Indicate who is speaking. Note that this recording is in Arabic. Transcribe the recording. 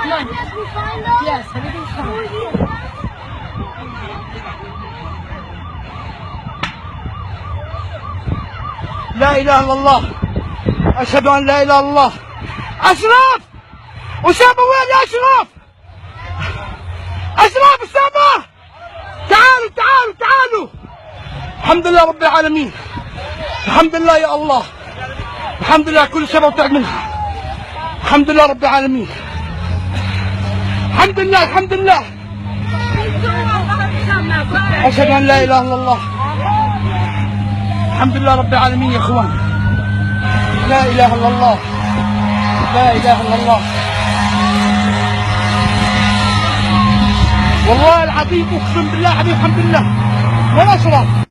Speaker 1: Yes, everything's fine.
Speaker 2: لا إله إلا الله. أشهد أن لا إله إلا الله. أشرف! أسامة وين يا أشرف؟ أشرف أسامة! تعالوا تعالوا تعالوا! الحمد لله رب العالمين. الحمد لله يا الله. الحمد لله كل شيء وطلع منها. الحمد لله رب العالمين. الحمد لله الحمد لله. أشهد أن لا إله إلا الله. الحمد لله رب العالمين يا اخوان. لا اله الا الله. لا اله الا الله. والله العظيم اقسم بالله حبيب الحمد لله ولا شرف.